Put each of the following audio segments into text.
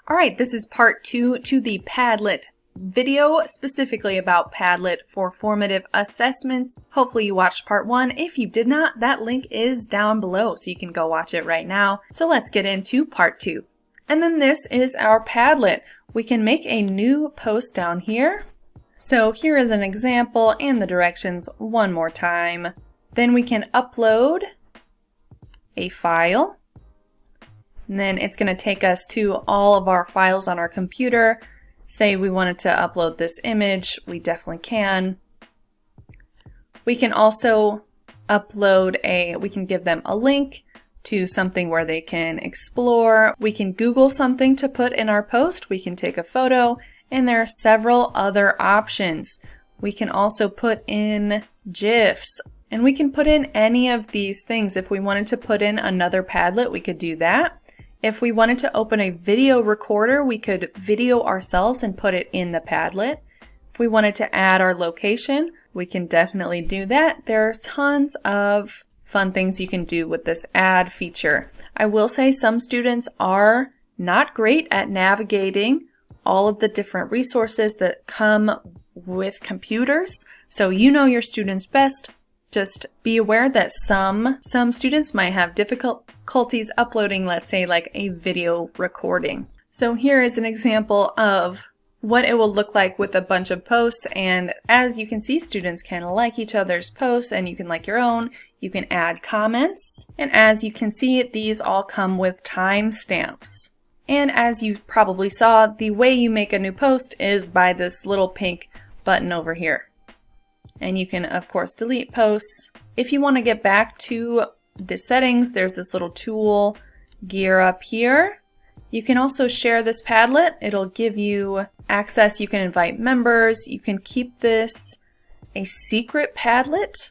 All right, this is part 2 to the Padlet video specifically about Padlet for formative assessments. Hopefully you watched part 1. If you did not, that link is down below so you can go watch it right now. So let's get into part 2. And then this is our Padlet. We can make a new post down here. So here is an example and the directions one more time. Then we can upload a file. And then it's going to take us to all of our files on our computer. Say we wanted to upload this image, we definitely can. We can also upload we can give them a link to something where they can explore. We can Google something to put in our post. We can take a photo, and there are several other options. We can also put in GIFs, and we can put in any of these things. If we wanted to put in another Padlet, we could do that. If we wanted to open a video recorder, we could video ourselves and put it in the Padlet. If we wanted to add our location, we can definitely do that. There are tons of fun things you can do with this add feature. I will say some students are not great at navigating all of the different resources that come with computers. So you know your students best. Just be aware that some students might have difficulties uploading, let's say, like a video recording. So here is an example of what it will look like with a bunch of posts, and as you can see, students can like each other's posts and you can like your own. You can add comments, and as you can see, these all come with timestamps. And as you probably saw, the way you make a new post is by this little pink button over here. And you can, of course, delete posts. If you want to get back to the settings, there's this little tool gear up here. You can also share this Padlet. It'll give you access. You can invite members. You can keep this a secret Padlet.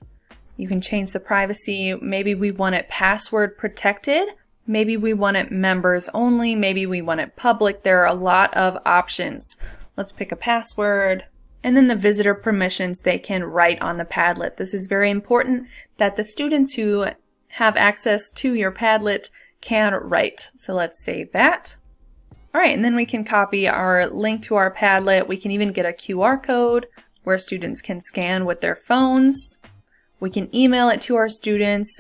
You can change the privacy. Maybe we want it password protected. Maybe we want it members only. Maybe we want it public. There are a lot of options. Let's pick a password. And then the visitor permissions they can write on the Padlet. This is very important that the students who have access to your Padlet can write. So let's save that. All right, and then we can copy our link to our Padlet. We can even get a QR code where students can scan with their phones. We can email it to our students,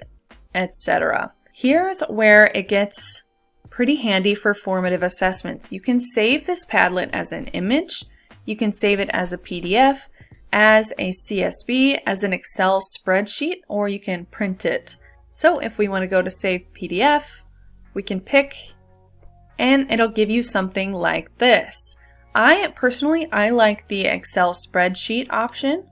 etc. Here's where it gets pretty handy for formative assessments. You can save this Padlet as an image. You can save it as a PDF, as a CSV, as an Excel spreadsheet, or you can print it. So if we want to go to Save PDF, we can pick, and it'll give you something like this. I like the Excel spreadsheet option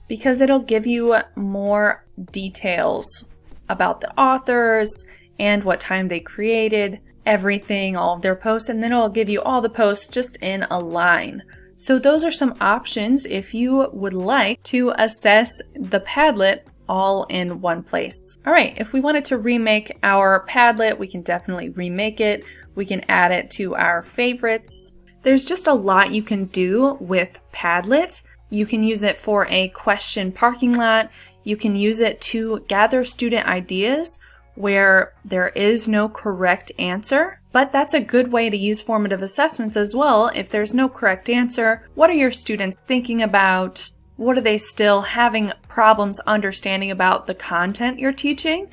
because it'll give you more details about the authors and what time they created everything, all of their posts, and then it'll give you all the posts just in a line. So those are some options if you would like to assess the Padlet all in one place. All right, if we wanted to remake our Padlet, we can definitely remake it. We can add it to our favorites. There's just a lot you can do with Padlet. You can use it for a question parking lot. You can use it to gather student ideas where there is no correct answer. But that's a good way to use formative assessments as well. If there's no correct answer, what are your students thinking about? What are they still having problems understanding about the content you're teaching?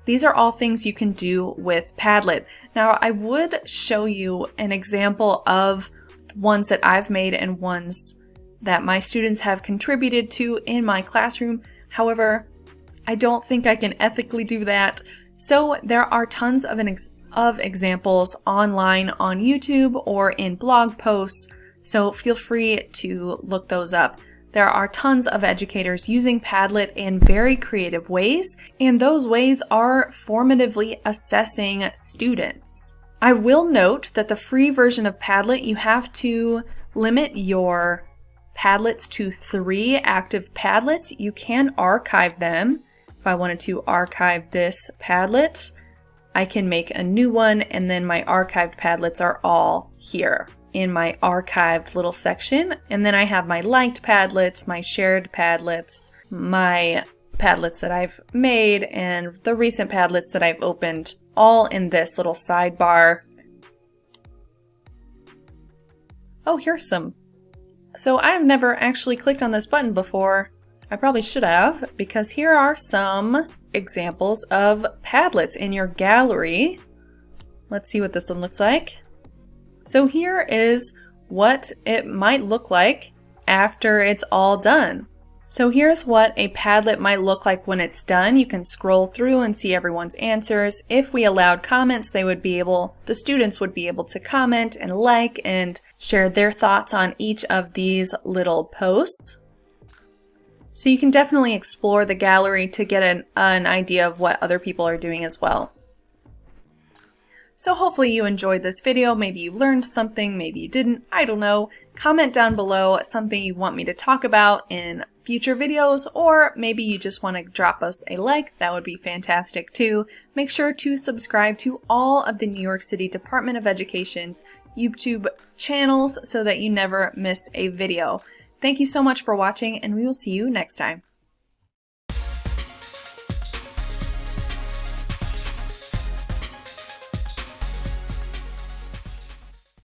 These are all things you can do with Padlet. Now, I would show you an example of ones that I've made and ones that my students have contributed to in my classroom. However, I don't think I can ethically do that. So there are tons of examples online on YouTube or in blog posts, so feel free to look those up. There are tons of educators using Padlet in very creative ways, and those ways are formatively assessing students. I will note that the free version of Padlet, you have to limit your Padlets to 3 active Padlets. You can archive them. If I wanted to archive this Padlet, I can make a new one, and then my archived Padlets are all here in my archived little section. And then I have my liked Padlets, my shared Padlets, my Padlets that I've made, and the recent Padlets that I've opened, all in this little sidebar. Oh, here's some. So I've never actually clicked on this button before. I probably should have, because here are some examples of Padlets in your gallery. Let's see what this one looks like. So here is what it might look like after it's all done. So here's what a Padlet might look like when it's done. You can scroll through and see everyone's answers. If we allowed comments, the students would be able to comment and like and share their thoughts on each of these little posts. So you can definitely explore the gallery to get an idea of what other people are doing as well. So hopefully you enjoyed this video. Maybe you learned something, maybe you didn't, I don't know. Comment down below something you want me to talk about in future videos, or maybe you just want to drop us a like. That would be fantastic too. Make sure to subscribe to all of the New York City Department of Education's YouTube channels so that you never miss a video. Thank you so much for watching, and we will see you next time.